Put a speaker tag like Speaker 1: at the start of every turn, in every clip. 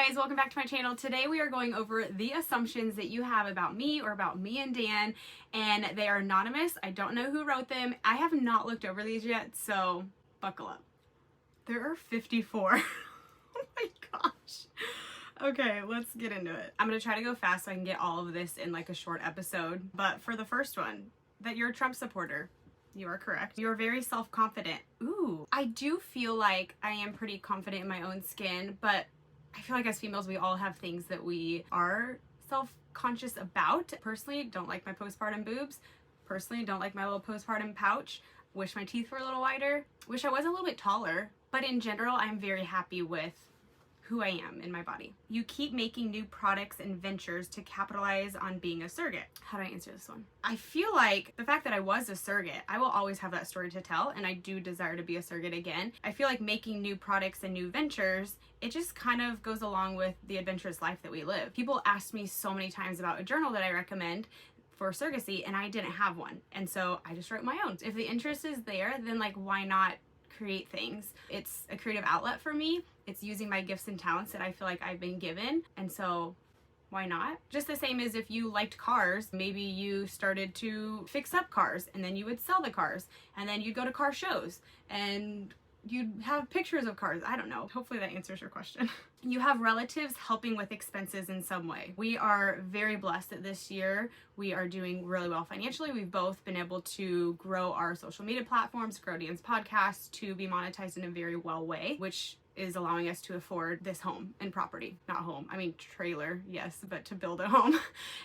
Speaker 1: guys, welcome back to my channel. Today we are going over the assumptions that you have about me or about me and Dan, and they are anonymous. I don't know who wrote them. I have not looked over these yet, so buckle up. There are 54. Oh my gosh. Okay, let's get into it. I'm gonna try to go fast so I can get all of this in like a short episode. But for the first one, that you're a Trump supporter. You are correct. You're very self-confident. Ooh, I do feel like I am pretty confident in my own skin, but I feel like as females, we all have things that we are self-conscious about. Personally, don't like my postpartum boobs. Personally, don't like my little postpartum pouch. Wish my teeth were a little wider. Wish I was a little bit taller. But in general, I'm very happy with who I am in my body. You keep making new products and ventures to capitalize on being a surrogate. How do I answer this one? I feel like the fact that I was a surrogate, I will always have that story to tell, and I do desire to be a surrogate again. I feel like making new products and new ventures, it just kind of goes along with the adventurous life that we live. People ask me so many times about a journal that I recommend for surrogacy, and I didn't have one. And so I just wrote my own. If the interest is there, then like, why not create things? It's a creative outlet for me. It's using my gifts and talents that I feel like I've been given, and so why not? Just the same as if you liked cars, maybe you started to fix up cars and then you would sell the cars, and then you'd go to car shows and you'd have pictures of cars. I don't know. Hopefully that answers your question. You have relatives helping with expenses in some way. We are very blessed that this year we are doing really well financially. We've both been able to grow our social media platforms, grow Dan's podcast to be monetized in a very well way, which is allowing us to afford this home and property. Not home, I mean trailer, yes, but to build a home.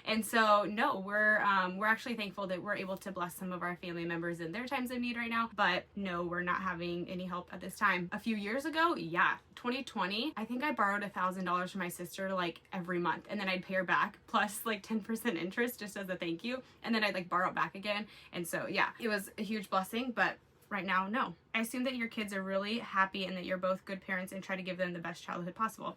Speaker 1: And so no, we're actually thankful that we're able to bless some of our family members in their times of need right now, but no, we're not having any help at this time. A few years ago, yeah, 2020, I think I borrowed $1,000 from my sister like every month, and then I'd pay her back plus like 10% interest just as a thank you, and then I'd like borrow it back again. And so yeah, it was a huge blessing, but right now, no. I assume that your kids are really happy and that you're both good parents and try to give them the best childhood possible.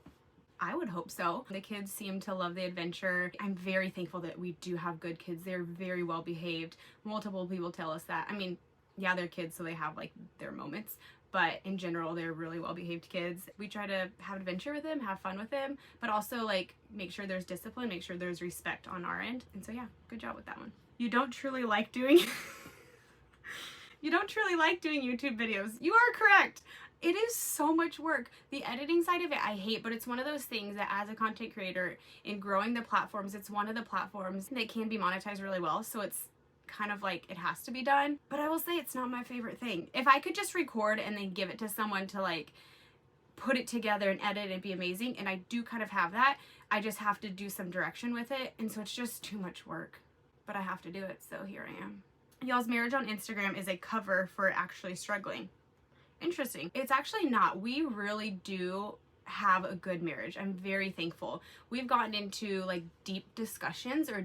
Speaker 1: I would hope so. The kids seem to love the adventure. I'm very thankful that we do have good kids. They're very well behaved. Multiple people tell us that. I mean, yeah, they're kids, so they have like their moments, but in general, they're really well behaved kids. We try to have adventure with them, have fun with them, but also like make sure there's discipline, make sure there's respect on our end. And so yeah, good job with that one. You don't truly like doing You don't truly like doing YouTube videos. You are correct. It is so much work. The editing side of it I hate, but it's one of those things that as a content creator in growing the platforms, it's one of the platforms that can be monetized really well. So it's kind of like it has to be done. But I will say it's not my favorite thing. If I could just record and then give it to someone to like put it together and edit, it'd be amazing. And I do kind of have that. I just have to do some direction with it. And so it's just too much work, but I have to do it. So here I am. Y'all's marriage on Instagram is a cover for actually struggling. Interesting. It's actually not. We really do have a good marriage. I'm very thankful. We've gotten into like deep discussions or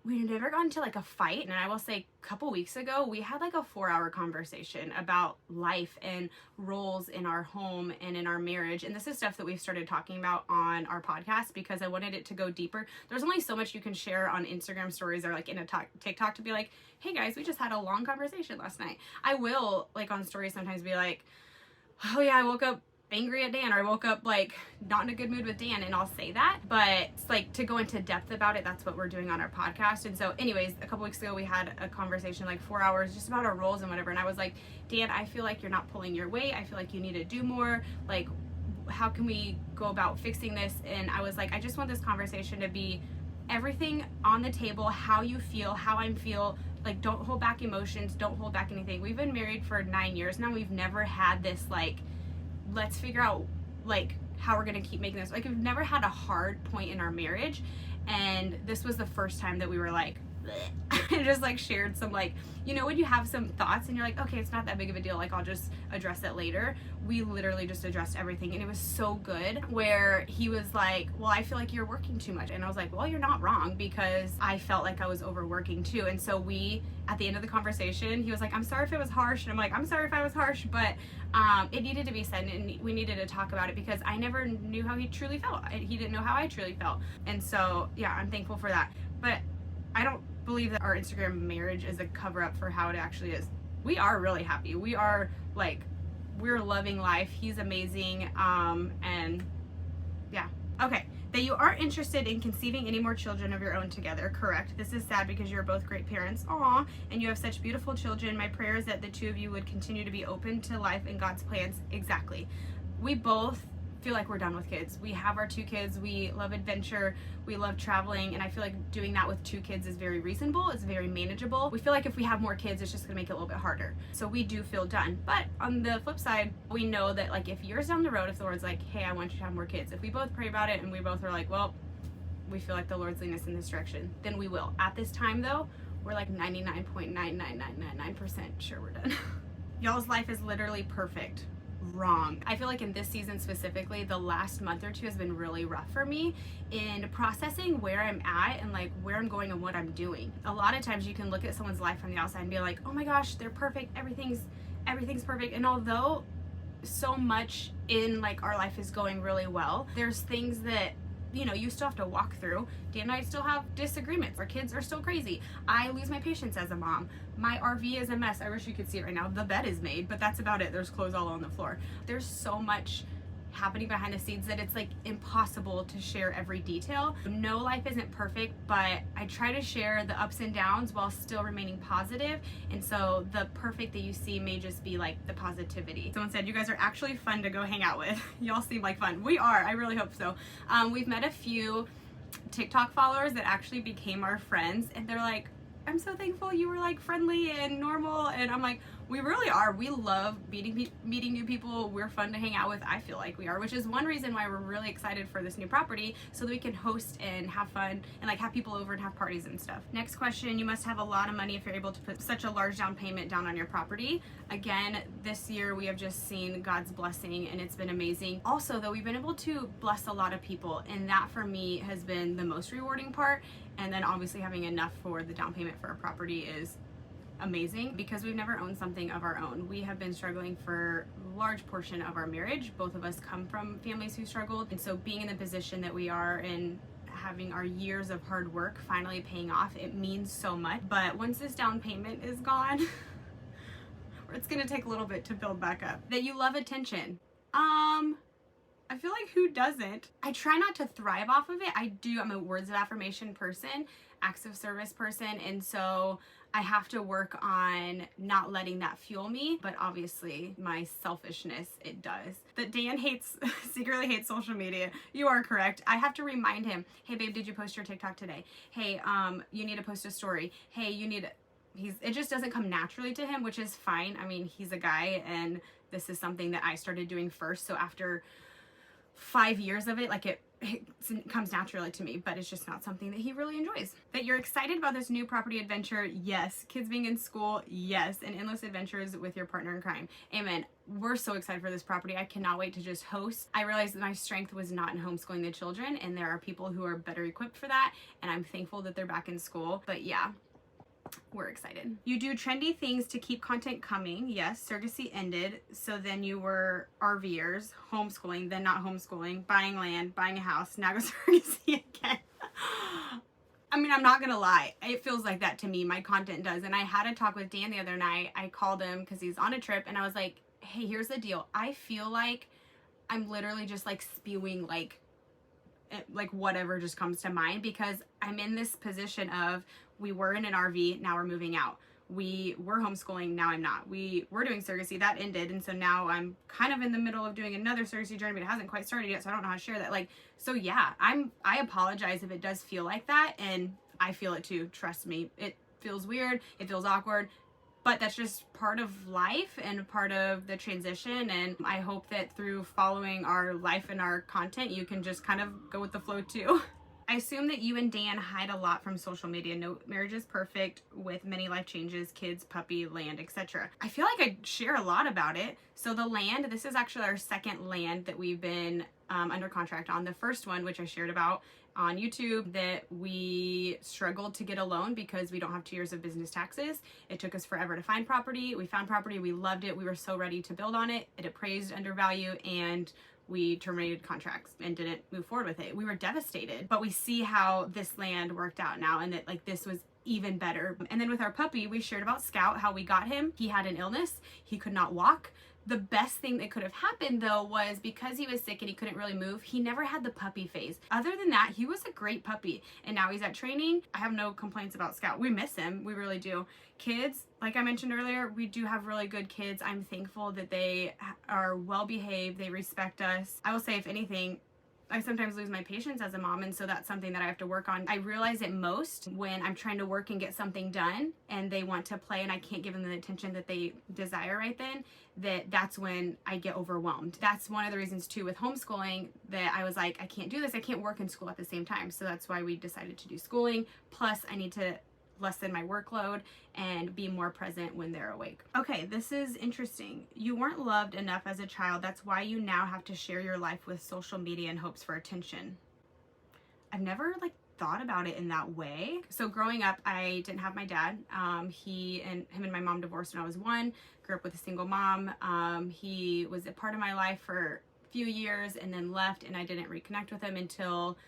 Speaker 1: we've never gotten to like a fight. And I will say a couple weeks ago, we had like a 4-hour conversation about life and roles in our home and in our marriage. And this is stuff that we've started talking about on our podcast because I wanted it to go deeper. There's only so much you can share on Instagram stories or like in a TikTok to be like, hey guys, we just had a long conversation last night. I will like on stories sometimes be like, oh yeah, I woke up angry at Dan, or I woke up like not in a good mood with Dan, and I'll say that, but it's like to go into depth about it, that's what we're doing on our podcast. And so anyways, a couple weeks ago we had a conversation like 4 hours just about our roles and whatever, and I was like, Dan, I feel like you're not pulling your weight. I feel like you need to do more. Like, how can we go about fixing this? And I was like, I just want this conversation to be everything on the table, how you feel, how I feel. Like, don't hold back emotions, don't hold back anything. We've been married for 9 years now. We've never had this like, let's figure out like how we're gonna keep making this. Like, we've never had a hard point in our marriage, and this was the first time that we were like and just like shared some like, you know, when you have some thoughts and you're like, okay, it's not that big of a deal, like I'll just address it later. We literally just addressed everything, and it was so good where he was like, well, I feel like you're working too much, and I was like, well, you're not wrong, because I felt like I was overworking too. And so we, at the end of the conversation, he was like, I'm sorry if it was harsh, and I'm like, I'm sorry if I was harsh, but it needed to be said, and we needed to talk about it because I never knew how he truly felt. He didn't know how I truly felt. And so yeah, I'm thankful for that. But I don't believe that our Instagram marriage is a cover-up for how it actually is. We are really happy. We are like, we're loving life. He's amazing. And yeah, That you aren't interested in conceiving any more children of your own together. Correct. This is sad because you're both great parents. Aw, and you have such beautiful children. My prayer is that the two of you would continue to be open to life and God's plans. Exactly. We both feel like we're done with kids. We have our 2 kids. We love adventure. We love traveling. And I feel like doing that with 2 kids is very reasonable. It's very manageable. We feel like if we have more kids, it's just gonna make it a little bit harder. So we do feel done. But on the flip side, we know that like if years down the road, if the Lord's like, hey, I want you to have more kids, if we both pray about it and we both are like, well, we feel like the Lord's leading us in this direction, then we will. At this time though, we're like 99.99999% sure we're done. Y'all's life is literally perfect. Wrong. I feel like in this season specifically, the last month or 2 has been really rough for me in processing where I'm at and like where I'm going and what I'm doing. A lot of times you can look at someone's life from the outside and be like, oh my gosh, they're perfect, everything's perfect. And although so much in like our life is going really well, there's things that you still have to walk through. Dan and I still have disagreements. Our kids are still crazy. I lose my patience as a mom. My RV is a mess. I wish you could see it right now. The bed is made, but that's about it. There's clothes all on the floor. There's so much happening behind the scenes that it's like impossible to share every detail. No life isn't perfect, but I try to share the ups and downs while still remaining positive. And so the perfect that you see may just be like the positivity. Someone said you guys are actually fun to go hang out with. Y'all seem like fun. We are. I really hope so. We've met a few TikTok followers that actually became our friends, and they're like, I'm so thankful you were like friendly and normal. And I'm like, we really are. We love meeting new people. We're fun to hang out with. I feel like we are, which is one reason why we're really excited for this new property, so that we can host and have fun and like have people over and have parties and stuff. Next question, you must have a lot of money if you're able to put such a large down payment down on your property. Again, this year we have just seen God's blessing and it's been amazing. Also though, we've been able to bless a lot of people, and that for me has been the most rewarding part. And then obviously having enough for the down payment for a property is amazing because we've never owned something of our own. We have been struggling for a large portion of our marriage. Both of us come from families who struggled, and so being in the position that we are and having our years of hard work finally paying off, it means so much. But once this down payment is gone, it's gonna take a little bit to build back up. That you love attention. I feel like who doesn't? I try not to thrive off of it. I do. I'm a words of affirmation person, acts of service person, and so I have to work on not letting that fuel me, but obviously my selfishness, it does. That Dan secretly hates social media. You are correct. I have to remind him, hey babe, did you post your TikTok today? Hey, you need to post a story. Hey, it just doesn't come naturally to him, which is fine. I mean, he's a guy and this is something that I started doing first. So after 5 years of it, like it comes naturally to me, but it's just not something that he really enjoys. That you're excited about this new property adventure, yes. Kids being in school, yes. And endless adventures with your partner in crime, amen. We're so excited for this property. I cannot wait to just host. I realized that my strength was not in homeschooling the children, and there are people who are better equipped for that, and I'm thankful that they're back in school. But yeah, we're excited. You do trendy things to keep content coming. Yes, Surrogacy ended. So then you were RVers, homeschooling, then not homeschooling, buying land, buying a house, now go Surrogacy again. I mean, I'm not gonna lie. It feels like that to me. My content does. And I had a talk with Dan the other night. I called him because he's on a trip, and I was like, hey, here's the deal. I feel like I'm literally just like spewing like whatever just comes to mind, because I'm in this position of, we were in an RV, now we're moving out. We were homeschooling, now I'm not. We were doing Surrogacy, that ended, and so now I'm kind of in the middle of doing another Surrogacy journey, but it hasn't quite started yet, so I don't know how to share that. Like, so yeah, I apologize if it does feel like that, and I feel it too, trust me. It feels weird, it feels awkward, but that's just part of life and part of the transition, and I hope that through following our life and our content, you can just kind of go with the flow too. I assume that you and Dan hide a lot from social media. No marriage is perfect, with many life changes, kids, puppy, land, etc. I feel like I share a lot about it. So the land, this is actually our second land that we've been under contract on. The first one, which I shared about on YouTube, that we struggled to get a loan because we don't have 2 years of business taxes. It took us forever to find property. We found property, we loved it, we were so ready to build on it. It appraised under value, and we terminated contracts and didn't move forward with it. We were devastated, but we see how this land worked out now, and that like this was even better. And then with our puppy, we shared about Scout, how we got him. He had an illness, he could not walk. The best thing that could have happened though was because he was sick and he couldn't really move, he never had the puppy phase. Other than that, he was a great puppy. And now he's at training. I have no complaints about Scout. We miss him. We really do. Kids, like I mentioned earlier, we do have really good kids. I'm thankful that they are well behaved. They respect us. I will say, if anything, I sometimes lose my patience as a mom, and so that's something that I have to work on. I realize it most when I'm trying to work and get something done and they want to play and I can't give them the attention that they desire right then, that's when I get overwhelmed. That's one of the reasons too with homeschooling that I was like, I can't do this. I can't work and school at the same time. So that's why we decided to do schooling. Plus I need to lessen my workload and be more present when they're awake. Okay, this is interesting. You weren't loved enough as a child. That's why you now have to share your life with social media in hopes for attention. I've never thought about it in that way. So growing up, I didn't have my dad. Him and my mom divorced when I was 1. Grew up with a single mom. He was a part of my life for a few years and then left, and I didn't reconnect with him until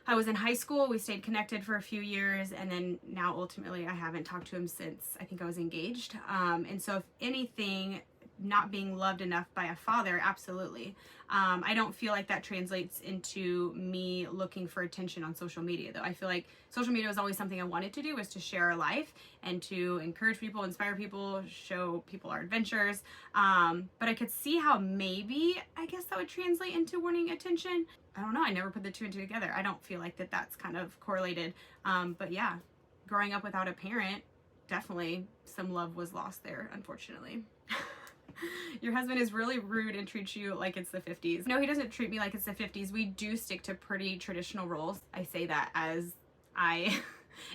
Speaker 1: I was in high school. We stayed connected for a few years, and then now ultimately I haven't talked to him since I think I was engaged. And so if anything, not being loved enough by a father, absolutely. I don't feel like that translates into me looking for attention on social media though. I feel like social media was always something I wanted to do, was to share our life and to encourage people, inspire people, show people our adventures. But I could see how maybe, I guess that would translate into wanting attention. I don't know. I never put the two and two together. I don't feel like that's kind of correlated. But yeah, growing up without a parent, definitely some love was lost there, unfortunately. Your husband is really rude and treats you like it's the 50s. No, he doesn't treat me like it's the 50s. We do stick to pretty traditional roles. I say that as I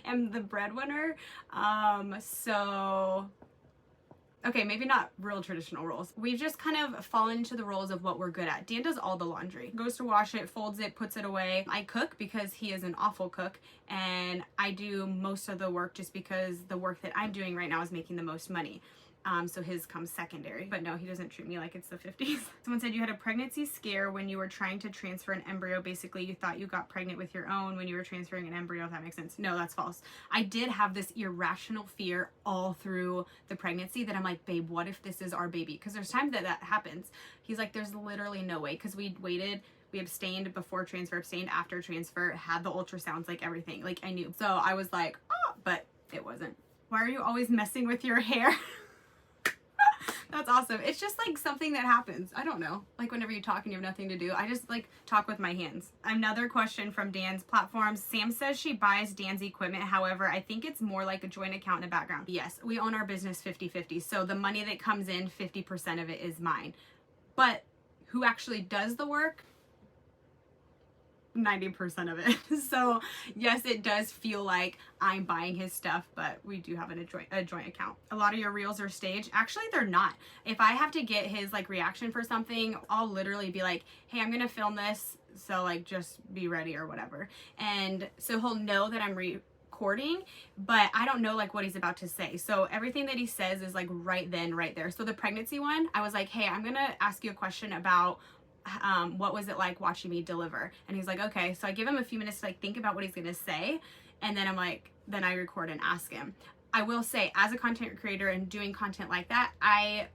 Speaker 1: am the breadwinner. Okay, maybe not real traditional roles. We've just kind of fallen into the roles of what we're good at. Dan does all the laundry. Goes to wash it, folds it, puts it away. I cook because he is an awful cook, and I do most of the work just because the work that I'm doing right now is making the most money. So his comes secondary. But no, he doesn't treat me like it's the 50s. Someone said you had a pregnancy scare when you were trying to transfer an embryo. Basically, you thought you got pregnant with your own when you were transferring an embryo, if that makes sense. No, that's false. I did have this irrational fear all through the pregnancy that I'm like, babe, what if this is our baby? Because there's times that happens. He's like, there's literally no way. Because we waited. We abstained before transfer, abstained after transfer, had the ultrasounds, like everything. Like I knew. So I was like, oh, but it wasn't. Why are you always messing with your hair? That's awesome. It's just like something that happens. I don't know. Like whenever you talk and you have nothing to do, I just talk with my hands. Another question from Dan's platforms. Sam says she buys Dan's equipment. However, I think it's more like a joint account in the background. Yes, we own our business 50-50. So the money that comes in, 50% of it is mine. But who actually does the work? 90% of it. So yes, it does feel like I'm buying his stuff, but we do have a joint account. A lot of your reels are staged. Actually, they're not. If I have to get his reaction for something, I'll literally be like, hey, I'm gonna film this, so just be ready or whatever. And so he'll know that I'm recording, but I don't know what he's about to say. So everything that he says is right then, right there. So the pregnancy one, I was like, hey, I'm gonna ask you a question about what was it like watching me deliver? And he's like, okay. So I give him a few minutes to think about what he's gonna say, and then then I record and ask him. I will say, as a content creator and doing content like that, I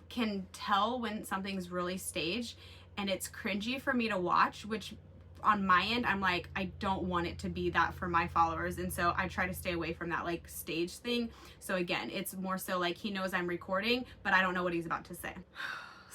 Speaker 1: can tell when something's really staged and it's cringy for me to watch, which on my end, I'm like, I don't want it to be that for my followers. And so I try to stay away from that stage thing. So again, it's more so he knows I'm recording, but I don't know what he's about to say.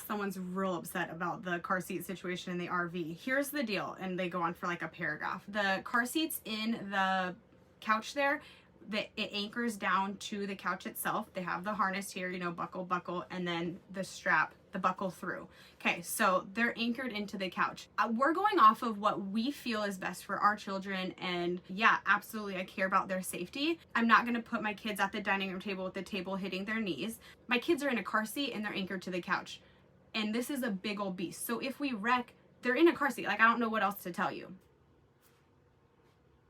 Speaker 1: Someone's real upset about the car seat situation in the RV. Here's the deal, and they go on for a paragraph. The car seats in the couch there, it anchors down to the couch itself. They have the harness here, buckle, and then the strap, the buckle through. Okay, so they're anchored into the couch. We're going off of what we feel is best for our children, and yeah, absolutely, I care about their safety. I'm not gonna put my kids at the dining room table with the table hitting their knees. My kids are in a car seat and they're anchored to the couch. And this is a big old beast. So if we wreck, they're in a car seat. I don't know what else to tell you.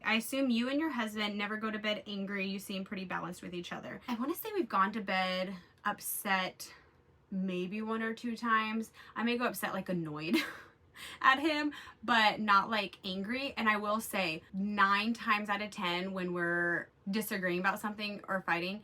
Speaker 1: I assume you and your husband never go to bed angry. You seem pretty balanced with each other. I want to say we've gone to bed upset maybe 1 or 2 times. I may go upset annoyed at him, but not angry. And I will say 9 times out of 10 when we're disagreeing about something or fighting,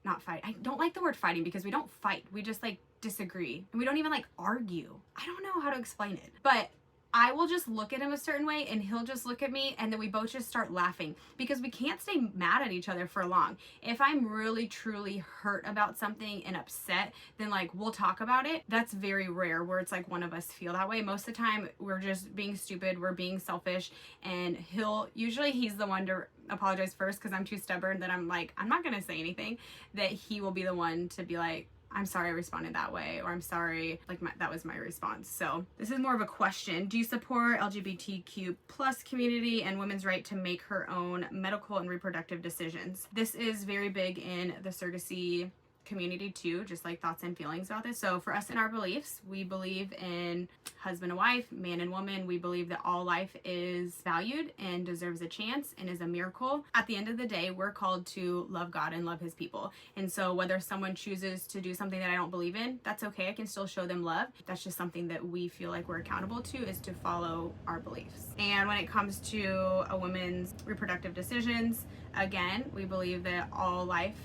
Speaker 1: not fight. I don't like the word fighting because we don't fight. We just disagree and we don't even like argue. I don't know how to explain it, but I will just look at him a certain way and he'll just look at me, and then we both just start laughing because we can't stay mad at each other for long. If I'm really truly hurt about something and upset, then like we'll talk about it. That's very rare where it's like one of us feel that way. Most of the time we're just being stupid, we're being selfish, and he's the one to apologize first because I'm too stubborn that I'm like, I'm not gonna say anything, that he will be the one to be like, I'm sorry I responded that way, or I'm sorry, like that was my response. So this is more of a question. Do you support LGBTQ plus community and women's right to make her own medical and reproductive decisions? This is very big in the surrogacy community too, just like thoughts and feelings about this. So for us in our beliefs, we believe in husband and wife, man and woman. We believe that all life is valued and deserves a chance and is a miracle. At the end of the day, we're called to love God and love his people. And so whether someone chooses to do something that I don't believe in, that's okay. I can still show them love. That's just something that we feel like we're accountable to, is to follow our beliefs. And when it comes to a woman's reproductive decisions, again, we believe that all life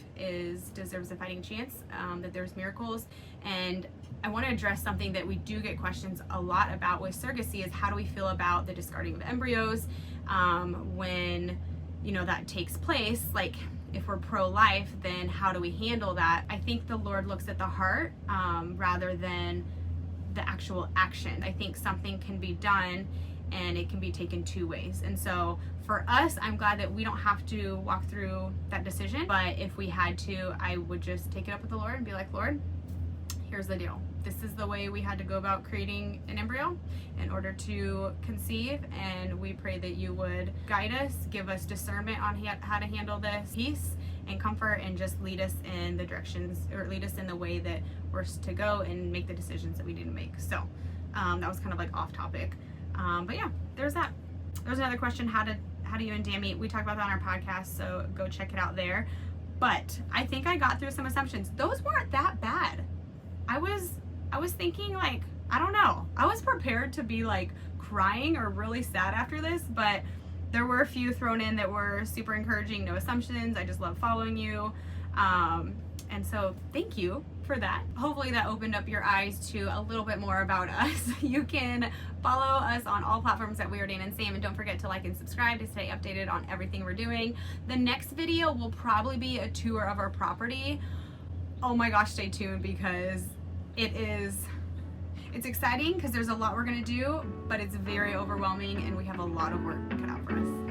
Speaker 1: deserves a fighting chance, that there's miracles. And I want to address something that we do get questions a lot about with surrogacy, is how do we feel about the discarding of embryos when, you know, that takes place? Like, if we're pro-life, then how do we handle that? I think the Lord looks at the heart rather than the actual action. I think something can be done and it can be taken two ways. And so for us, I'm glad that we don't have to walk through that decision. But if we had to, I would just take it up with the Lord and be like, Lord, here's the deal. This is the way we had to go about creating an embryo in order to conceive. And we pray that you would guide us, give us discernment on how to handle this, peace and comfort, and just lead us in the directions, or lead us in the way that we're to go and make the decisions that we need to make. So that was kind of like off topic. But yeah, there's that. There's another question. How do you and Dan meet? We talk about that on our podcast, so go check it out there. But I think I got through some assumptions. Those weren't that bad. I was thinking, like, I don't know. I was prepared to be like crying or really sad after this, but there were a few thrown in that were super encouraging. No assumptions. I just love following you. And so thank you for that. Hopefully that opened up your eyes to a little bit more about us. You can follow us on all platforms at We Are Dan and Sam, and don't forget to like and subscribe to stay updated on everything we're doing. The next video will probably be a tour of our property. Oh my gosh, stay tuned, because it's exciting because there's a lot we're gonna do, but it's very overwhelming and we have a lot of work cut out for us.